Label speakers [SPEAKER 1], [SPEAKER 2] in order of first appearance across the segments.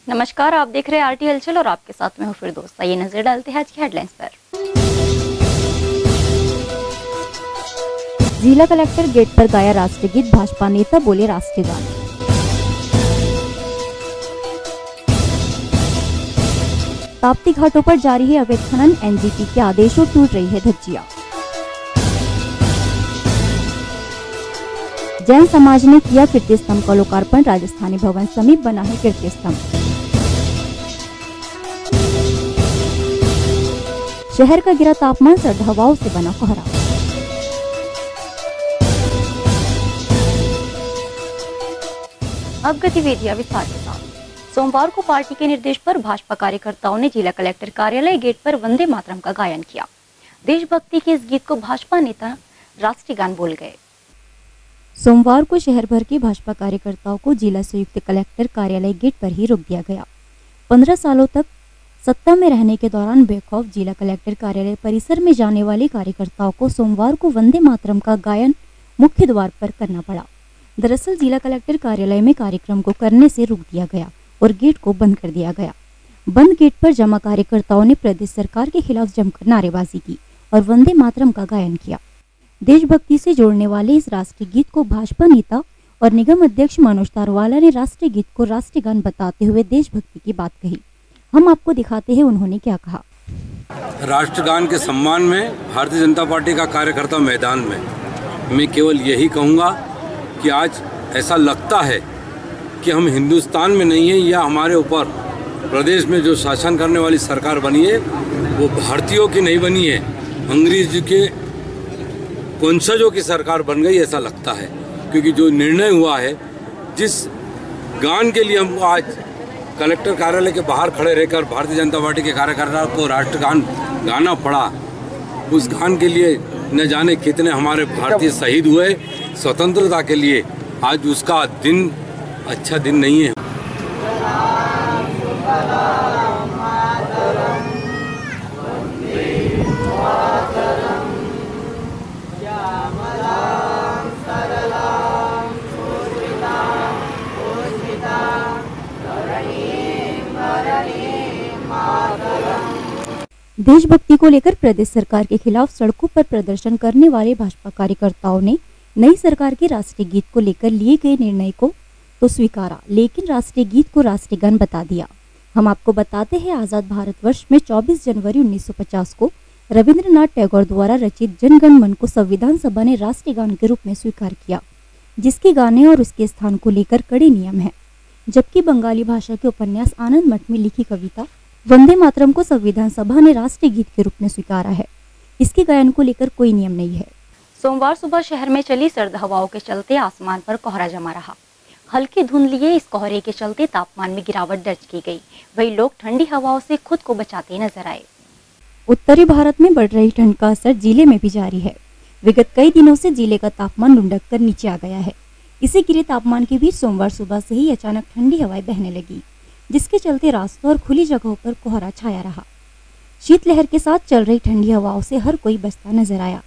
[SPEAKER 1] नमस्कार, आप देख रहे हैं आरटी हलचल और आपके साथ में हूँ फिरदौस। आइए नजर डालते हैं आज की हेडलाइंस पर।
[SPEAKER 2] जिला कलेक्टर गेट पर गाया राष्ट्रगीत, भाजपा नेता बोले राष्ट्रीय गान। ताप्ती घाटों पर जारी है अवैध खनन, एनजीटी के आदेशों टूट रही है धज्जियां। जैन समाज ने किया कीर्ति स्तंभ का लोकार्पण, राजस्थानी भवन समीप बना है कीर्ति स्तंभ। शहर का गिरा तापमान, सर्द हवाओं से बना कोहरा।
[SPEAKER 1] अब गतिविधियां विस्तार के साथ। सोमवार को पार्टी के निर्देश पर भाजपा कार्यकर्ताओं ने जिला कलेक्टर कार्यालय गेट पर वंदे मातरम का गायन किया। देशभक्ति के इस गीत को भाजपा नेता राष्ट्रीय गान बोल गए।
[SPEAKER 2] सोमवार को शहर भर के भाजपा कार्यकर्ताओं को जिला संयुक्त कलेक्टर कार्यालय गेट पर ही रोक दिया गया। 15 सालों तक सत्ता में रहने के दौरान बेखौफ जिला कलेक्टर कार्यालय परिसर में जाने वाले कार्यकर्ताओं को सोमवार को वंदे मातरम का गायन मुख्य द्वार पर करना पड़ा। दरअसल जिला कलेक्टर कार्यालय में कार्यक्रम को करने से रोक दिया गया और गेट को बंद कर दिया गया। बंद गेट पर जमा कार्यकर्ताओं ने प्रदेश सरकार के खिलाफ जमकर नारेबाजी की और वंदे मातरम का गायन किया। देशभक्ति से जोड़ने वाले इस राष्ट्रीय गीत को भाजपा नेता और निगम अध्यक्ष मनोज तारवाला ने राष्ट्रीय गीत को राष्ट्रीय गान बताते हुए देशभक्ति की बात कही। हम आपको दिखाते हैं उन्होंने क्या कहा।
[SPEAKER 3] राष्ट्रगान के सम्मान में भारतीय जनता पार्टी का कार्यकर्ता मैदान में मैं केवल यही कहूँगा कि आज ऐसा लगता है कि हम हिंदुस्तान में नहीं हैं या हमारे ऊपर प्रदेश में जो शासन करने वाली सरकार बनी है वो भारतीयों की नहीं बनी है, अंग्रेज के वंशजों की सरकार बन गई ऐसा लगता है। क्योंकि जो निर्णय हुआ है, जिस गान के लिए हमको आज कलेक्टर कार्यालय के बाहर खड़े रहकर भारतीय जनता पार्टी के कार्यकर्ताओं को राष्ट्रगान गाना पड़ा, उस गान के लिए न जाने कितने हमारे भारतीय शहीद हुए स्वतंत्रता के लिए। आज उसका दिन अच्छा दिन नहीं है।
[SPEAKER 2] देशभक्ति को लेकर प्रदेश सरकार के खिलाफ सड़कों पर प्रदर्शन करने वाले भाजपा कार्यकर्ताओं ने नई सरकार के राष्ट्रीय गीत को लेकर लिए गए निर्णय को तो स्वीकारा, लेकिन राष्ट्रीय गीत को राष्ट्रीय गान बता दिया। हम आपको बताते हैं, आजाद भारतवर्ष में 24 जनवरी 1950 को रविंद्रनाथ टैगोर द्वारा रचित जन गण मन को संविधान सभा ने राष्ट्रीय गान के रूप में स्वीकार किया, जिसके गाने और उसके स्थान को लेकर कड़े नियम है। जबकि बंगाली भाषा के उपन्यास आनंद मठ में लिखी कविता वंदे मातरम को संविधान सभा ने राष्ट्रीय गीत के रूप में स्वीकारा है। इसके गायन को लेकर कोई नियम नहीं है।
[SPEAKER 1] सोमवार सुबह शहर में चली सर्द हवाओं के चलते आसमान पर कोहरा जमा रहा। हल्की धुंध लिए इस कोहरे के चलते तापमान में गिरावट दर्ज की गई। वहीं लोग ठंडी हवाओं से खुद को बचाते नजर आए।
[SPEAKER 2] उत्तरी भारत में बढ़ रही ठंड का असर जिले में भी जारी है। विगत कई दिनों से जिले का तापमान लुढ़क कर नीचे आ गया है। इसी गिरे तापमान के बीच सोमवार सुबह से ही अचानक ठंडी हवाएं बहने लगी, जिसके चलते रास्तों और खुली जगहों पर कोहरा छाया रहा। शीतलहर के साथ चल रही ठंडी हवाओं से हर कोई बचता नजर आया।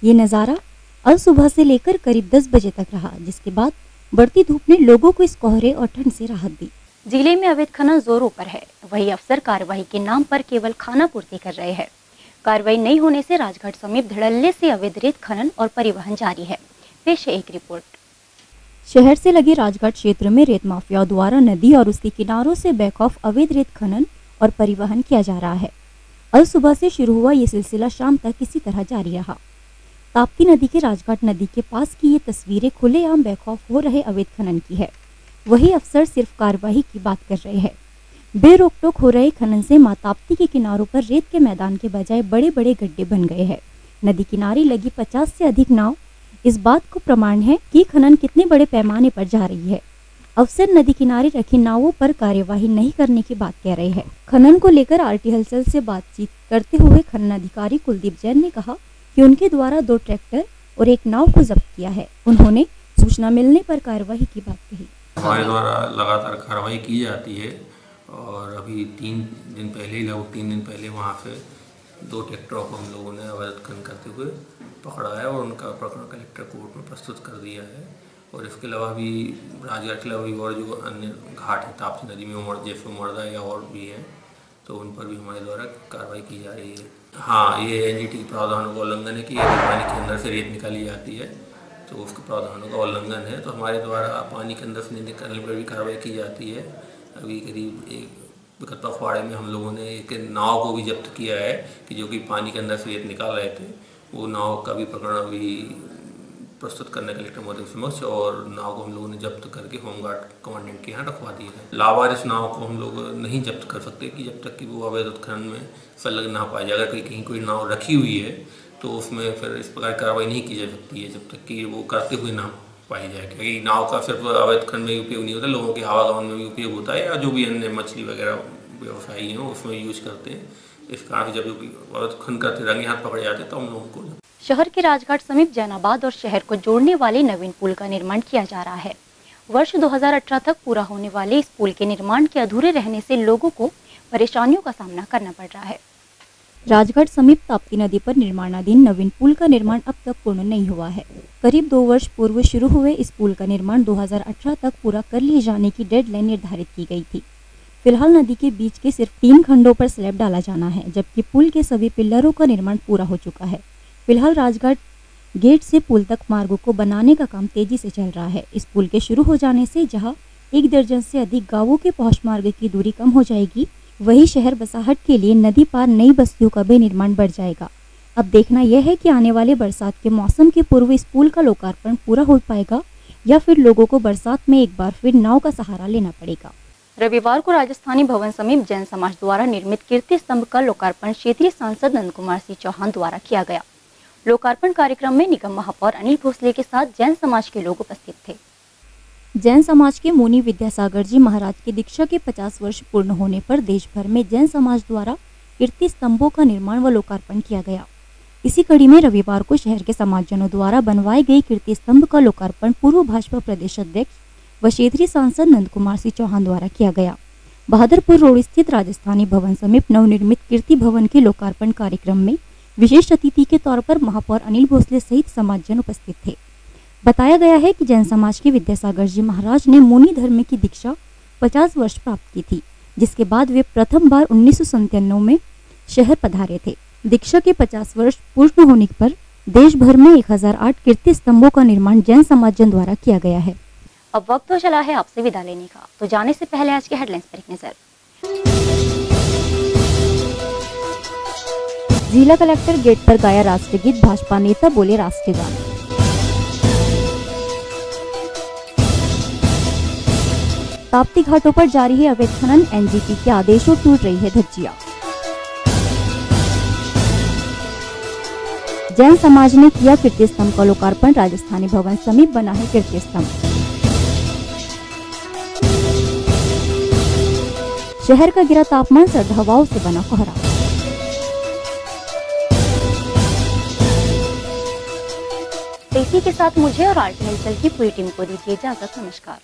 [SPEAKER 2] ये नज़ारा अल सुबह से लेकर करीब 10 बजे तक रहा, जिसके बाद बढ़ती धूप ने लोगों को इस कोहरे और ठंड से राहत दी।
[SPEAKER 1] जिले में अवैध खनन जोरों पर है। वही अफसर कार्रवाई के नाम पर केवल खाना पूर्ति कर रहे हैं। कार्रवाई नहीं होने से राजघाट समीप धड़ल्ले से अवैध रेत खनन और परिवहन जारी है। पेश है एक रिपोर्ट।
[SPEAKER 2] शहर से लगे राजघाट क्षेत्र में रेत माफियाओं द्वारा नदी और उसके किनारों से बेखौफ अवैध रेत खनन और परिवहन किया जा रहा है। अल सुबह से शुरू हुआ ये सिलसिला शाम तक इसी तरह जारी रहा। ताप्ती नदी के राजघाट नदी के पास की ये तस्वीरें खुलेआम बेखौफ हो रहे अवैध खनन की है। वही अफसर सिर्फ कार्रवाई की बात कर रहे हैं। बेरोक टोक हो रहे खनन से मां ताप्ती के किनारों पर रेत के मैदान के बजाय बड़े बड़े गड्ढे बन गए हैं। नदी किनारे लगी 50 से अधिक नाव इस बात को प्रमाण है कि खनन कितने बड़े पैमाने पर जा रही है। अफसर नदी किनारे रखी नावों पर कार्यवाही नहीं करने की बात कह रहे हैं। खनन को लेकर आरटी हलचल से बातचीत करते हुए खनन अधिकारी कुलदीप जैन ने कहा कि उनके द्वारा 2 ट्रैक्टर और एक नाव को जब्त किया है। उन्होंने सूचना मिलने पर कार्यवाही की बात कही।
[SPEAKER 4] हमारे द्वारा लगातार कार्रवाई की जाती है और अभी 3 दिन पहले ही लगभग 3 दिन पहले वहाँ से 2 ट्रैक्टरों को हम लोगों ने अवैध खनन करते हुए पकड़ा है और उनका प्रकरण कलेक्टर कोर्ट में प्रस्तुत कर दिया है और इसके अलावा भी राजघाट के अलावा भी और जो अन्य घाट हैं ताप्ती नदी में जैसे उमरदा या और भी हैं, तो उन पर भी हमारे द्वारा कार्रवाई की जा रही है। हाँ, ये एनजीटी के प्रावधानों का उल्लंघन है कि यदि पानी के अंदर से रेत निकाली जाती है तो उसके प्रावधानों का उल्लंघन है, तो हमारे द्वारा पानी के अंदर से निकलने पर भी कार्रवाई की जाती है। अभी करीब एक कतवाड़े में हम लोगों ने एक नाव को भी जब्त किया है कि जो कि पानी के अंदर से रेत निकाल रहे थे। वो नाव का भी प्रकरण अभी प्रस्तुत करने कलेक्टर महोदय समक्ष, और नाव को हम लोगों ने जब्त करके होमगार्ड कमांडेंट के यहाँ रखवा दिया है। लावारिस नाव को हम लोग नहीं जब्त कर सकते कि जब तक कि वो अवैध उत्खनन में संलग्न ना पाई जाए। अगर कहीं कोई नाव रखी हुई है तो उसमें फिर इस प्रकार कार्रवाई नहीं की जा सकती है जब तक कि वो करते हुए ना पाई जाए, क्योंकि नाव का सिर्फ अवैध उत्खनन में उपयोग नहीं होता, लोगों के आवागमन में भी उपयोग होता है, या जो भी अन्य मछली वगैरह व्यवसायी हैं उसमें यूज करते हैं। इस कारण जब अवैध उत्खनन करते रंगे हाथ पकड़े जाते तो हम लोगों को
[SPEAKER 1] शहर के राजघाट समीप जैनाबाद और शहर को जोड़ने वाले नवीन पुल का निर्माण किया जा रहा है। वर्ष 2018 तक पूरा होने वाले इस पुल के निर्माण के अधूरे रहने से लोगों को परेशानियों का सामना करना पड़ रहा है।
[SPEAKER 2] राजघाट समीप ताप्ती नदी पर निर्माणाधीन नवीन पुल का निर्माण अब तक पूर्ण नहीं हुआ है। करीब 2 वर्ष पूर्व शुरू हुए इस पुल का निर्माण 2018 तक पूरा कर लिए जाने की डेडलाइन निर्धारित की गई थी। फिलहाल नदी के बीच के सिर्फ 3 खंडों पर स्लैब डाला जाना है, जबकि पुल के सभी पिल्लरों का निर्माण पूरा हो चुका है। फिलहाल राजघाट गेट से पुल तक मार्गों को बनाने का काम तेजी से चल रहा है। इस पुल के शुरू हो जाने से जहां 1 दर्जन से अधिक गांवों के पहुंच मार्ग की दूरी कम हो जाएगी, वहीं शहर बसाहट के लिए नदी पार नई बस्तियों का भी निर्माण बढ़ जाएगा। अब देखना यह है कि आने वाले बरसात के मौसम के पूर्व इस पुल का लोकार्पण पूरा हो पाएगा या फिर लोगों को बरसात में एक बार फिर नाव का सहारा लेना पड़ेगा।
[SPEAKER 1] रविवार को राजस्थानी भवन समीप जैन समाज द्वारा निर्मित कीर्ति स्तंभ का लोकार्पण क्षेत्रीय सांसद नंद कुमार सिंह चौहान द्वारा किया गया। लोकार्पण कार्यक्रम में निगम महापौर अनिल भोसले के साथ जैन समाज के लोग उपस्थित थे।
[SPEAKER 2] जैन समाज के मुनि विद्यासागर जी महाराज की दीक्षा के 50 वर्ष पूर्ण होने पर देश भर में जैन समाज द्वारा कीर्ति स्तंभों का निर्माण व लोकार्पण किया गया। इसी कड़ी में रविवार को शहर के समाजजनों द्वारा बनवाए गए कीर्ति स्तंभ का लोकार्पण पूर्व भाजपा प्रदेश अध्यक्ष व क्षेत्रीय सांसद नंद कुमार सिंह चौहान द्वारा किया गया। बहादुरपुर रोड स्थित राजस्थानी भवन समीप नवनिर्मित कीर्ति भवन के लोकार्पण कार्यक्रम में विशेष अतिथि के तौर पर महापौर अनिल भोसले सहित समाजजन उपस्थित थे। बताया गया है कि जैन समाज के विद्यासागर जी महाराज ने मुनि धर्म की दीक्षा 50 वर्ष प्राप्त की थी, जिसके बाद वे प्रथम बार 1997 में शहर पधारे थे। दीक्षा के 50 वर्ष पूर्ण होने पर देश भर में 1008 कीर्ति स्तंभों का निर्माण जैन समाजजन द्वारा किया गया है।
[SPEAKER 1] अब वक्त तो चला है आपसे विदा लेने का, तो जाने से पहले आज के हेडलाइंस पर एक नजर।
[SPEAKER 2] जिला कलेक्टर गेट पर गाया राष्ट्रगीत, भाजपा नेता बोले राष्ट्रगान। ताप्ती घाटों पर जारी है अवैध खनन, एनजीटी के आदेशों टूट रही है धज्जियां। जैन समाज ने किया कीर्ति स्तंभ का लोकार्पण, राजस्थानी भवन समीप बना है कीर्ति स्तंभ। शहर का गिरा तापमान, सर्द हवाओं से बना कोहरा।
[SPEAKER 1] इसी के साथ मुझे और आरटी हलचल की पूरी टीम को दीजिए इजाजत। नमस्कार।